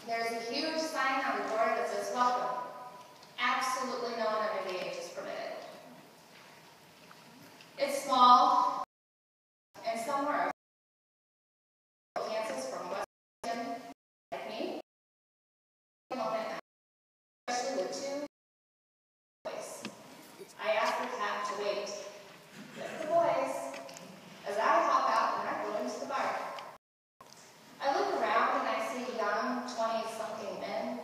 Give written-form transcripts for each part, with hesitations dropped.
There's a huge sign on the door that says, "Welcome. Absolutely no one under the age is permitted." It's small, and somewhere Kansas from West Virginia, like me, especially with two boys. I asked the cab to wait with the boys as I hop out and I go into the bar. I look around and I see young 20-something men.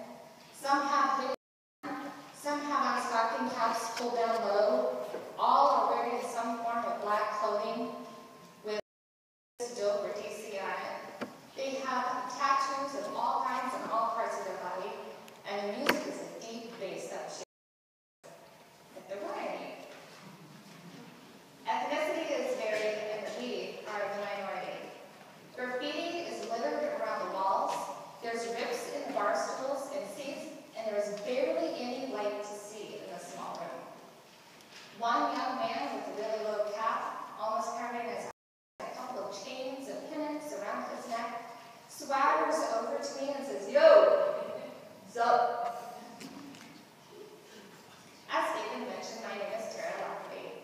Some have hoodies on, some have on stocking caps pulled down low. All are wearing some form of black clothing with dope or DC on it. They have tattoos of all kinds on all parts of their body, and the music is a deep bass up shit. If there were any. Ethnicity is varied, and we are the minority. Graffiti is littered around the walls. There's rips in the bar stools and seats, and there is barely any light to see in the small room. One young man with a really low cap, almost covering his eyes, a couple of chains and pennants around his neck, swaggers over to me and says, "Yo, what's up?" As David mentioned, my name is Tara Lockley,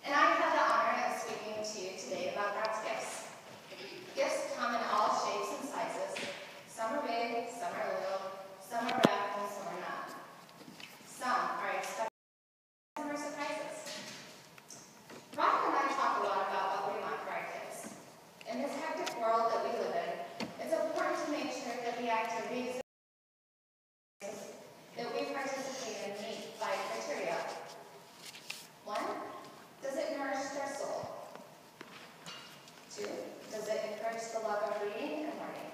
and I have the honor of speaking to you today about God's gifts. Gifts come in all shapes and sizes. Some are big, some are little, some are wrapped, and some are not. Some are expected, some are surprises. Ryan and I talk a lot about what we want for our kids. In this hectic world that we live in, it's important to make sure that the activities that we participate in meet 5 criteria. 1, does it nourish their soul? 2, does it encourage the love of reading and learning?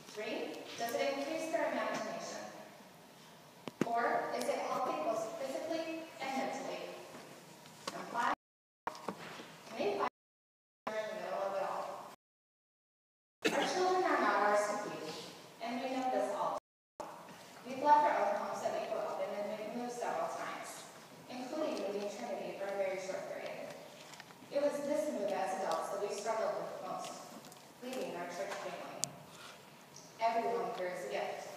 3, does it increase their imagination? 4, is it healthy both physically and mentally? And 5, can they find in the middle of it all? Our children are not ours to keep, and we know this all. We've left our own homes that we grew up in, and we've moved several times, including moving Trinity for a very short period. It was this move as adults that we struggled with most, leaving our church family. Everyone here is a gift.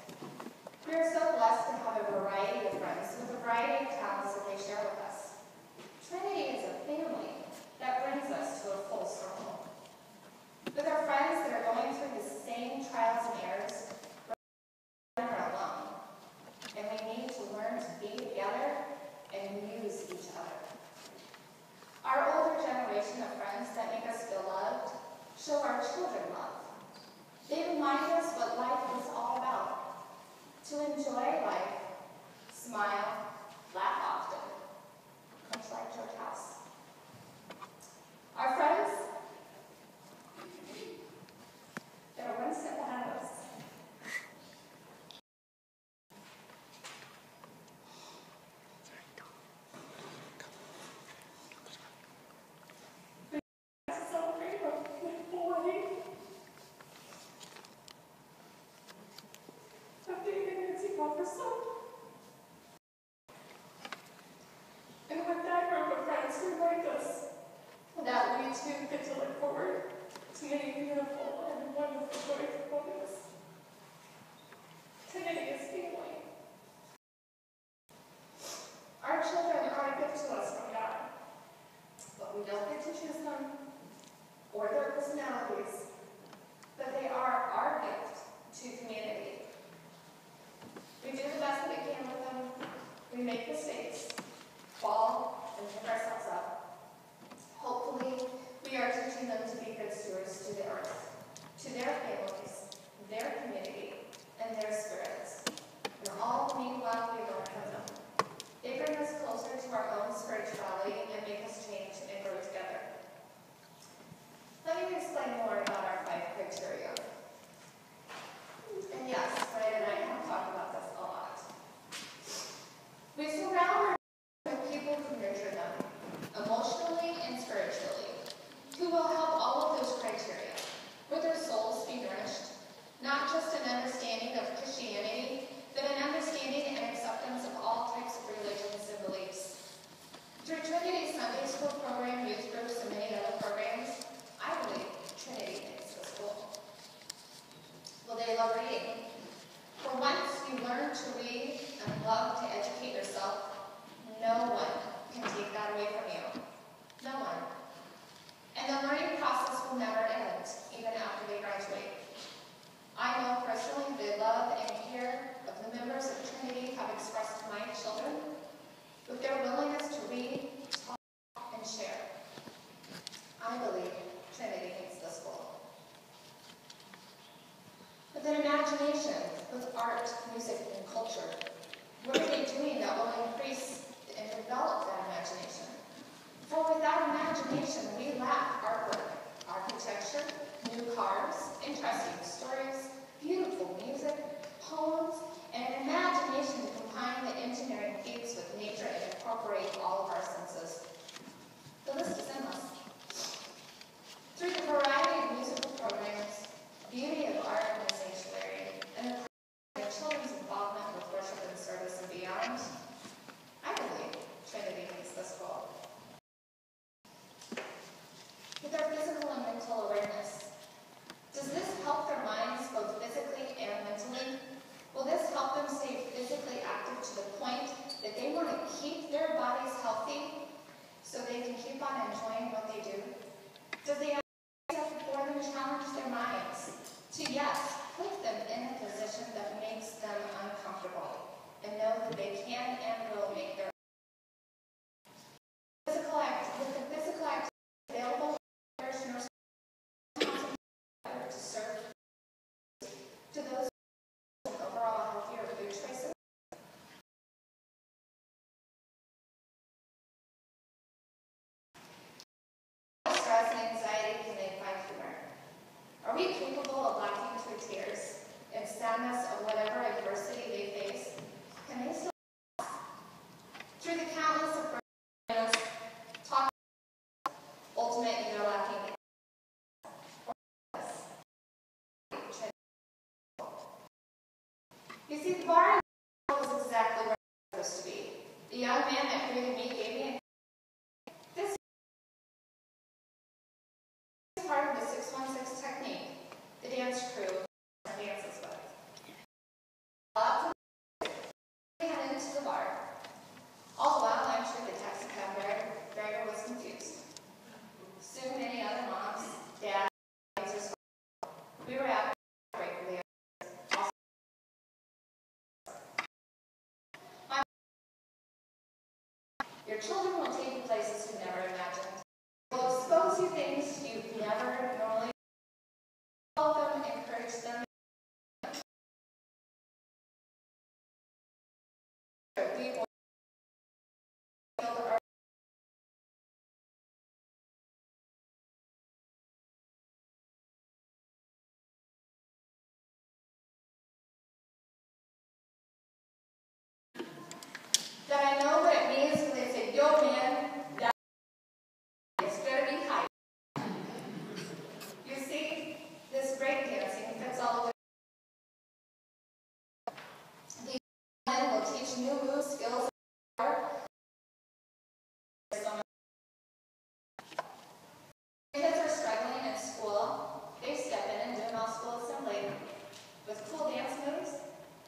We are so blessed to have a variety of friends with a variety of talents that they share with us. Trinity is a family that brings us to a full circle. With our friends that are going through the same trials and errors, we're never alone, and we need to learn to be together and use each other. Our older generation of friends that make us feel loved show our children love. They remind us what life is all about. To enjoy life, smile, laugh often, much like George House. Our friends, they're one step ahead of us. learn to read and love to educate yourself, no one can take that away from you. No one. And the learning process will never end, even after they graduate. I know personally the love and care of the members of Trinity have expressed to my children with their willingness to read, talk, and share. I believe Trinity needs this goal. With an imagination, with art, music, and culture, what are they doing that will increase and develop that imagination? For without imagination, we lack artwork, architecture, new cars, interesting stories, beautiful music, poems, and an imagination to combine the engineering feats with nature and incorporate all of our senses. The list is endless. Through the variety of musical programs, beauty of art in the sanctuary, and the children's involvement with worship and service and beyond, I believe Trinity meets this goal. With their physical and mental awareness, does this help their minds both physically and mentally? Will this help them stay physically active to the point that they want to keep their bodies healthy so they can keep on enjoying what they do? Does the exercise before them challenge their minds to, yes, put them in a position that makes them uncomfortable and know that they can and will make their physical activity available to serve to those overall healthier food choices? Stress and anxiety can they find humor? Are we capable of laughing through tears and sadness of whatever adversity they face? Can they still laugh? Through the countless of talk ultimate ego laughing. You see, the bar was exactly where it was supposed to be. The young man that created me gave me this is part of the 616 technique, the dance crew dances with. We head into the bar. All the while, I'm sure the taxi cab driver was confused. Soon, many other moms, dads, we were out break for the your children will take you places you never imagined. Will expose you things you've never normally help them, encourage them. We will build our that I know what it means when they say, yo man, that it's gonna be high. You see, this breakdancing fits all of it. These men will teach new moves, skills, and art. Kids are struggling in school, they step in and do an all-school assembly with cool dance moves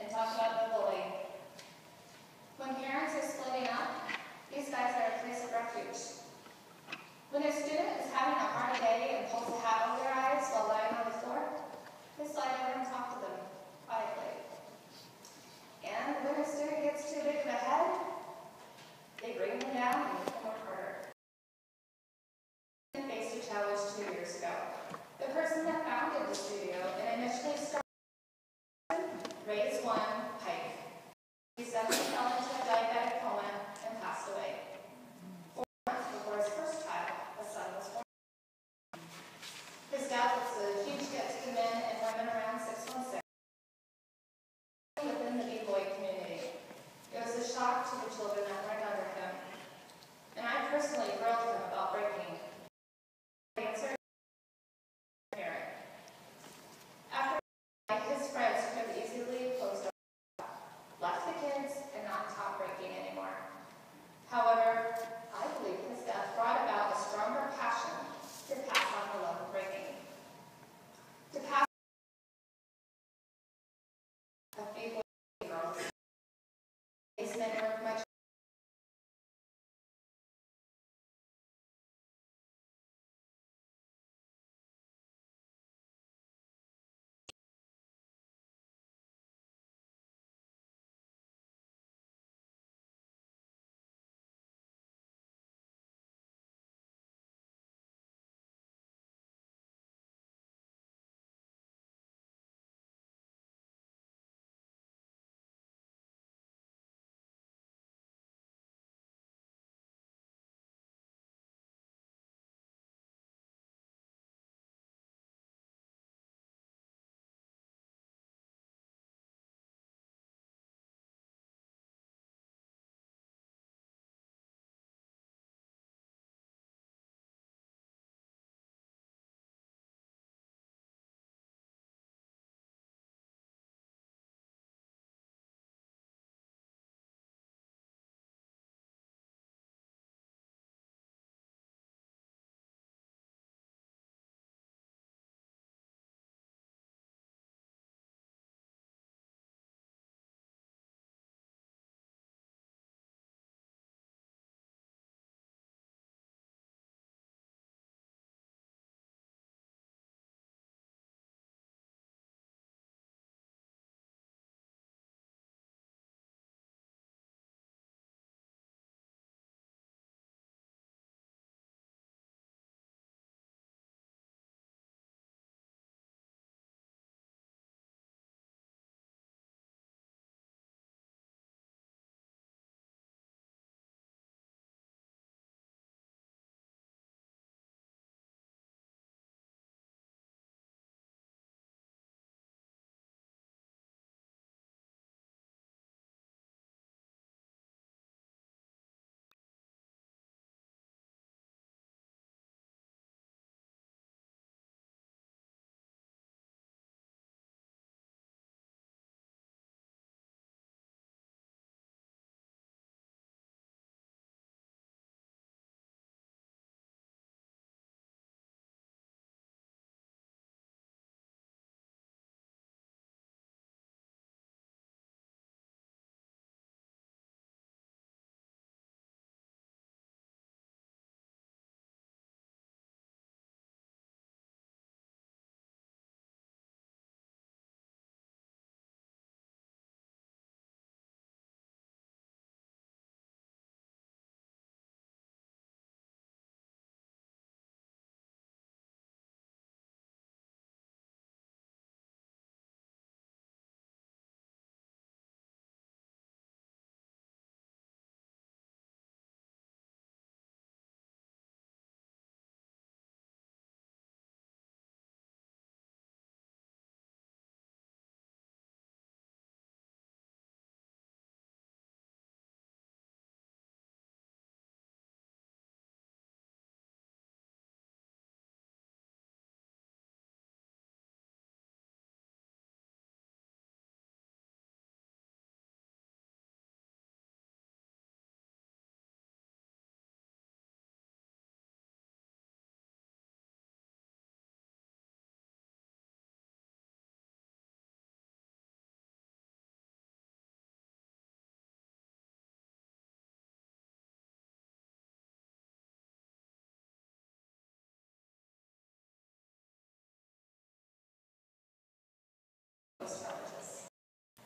and talk about the bullying. When parents are splitting up, these guys are a place of refuge. When a student is having a hard day and pulls a hat over their eyes while lying on the floor, they slide over and talk to them quietly. And when a student gets too big of a head, they bring them down and make them work harder. I faced a challenge 2 years ago. The person that founded the studio and initially started raised one pike. He suddenly fell into a diabetic coma and passed away. 4 months before his first child, a son, was born. His death was a huge get to the men and women around 616 within the B-boy community. It was a shock to the children that learned under him. And I personally grilled him about breaking cancer. After his friends could have easily closed up, left the kids, and not taught breaking anymore. However, I believe his death brought about a stronger passion to pass on the love of breaking. To pass a B-boy girls men work much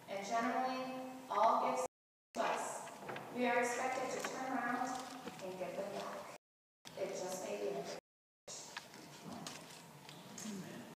and generally all gifts to us. We are expected to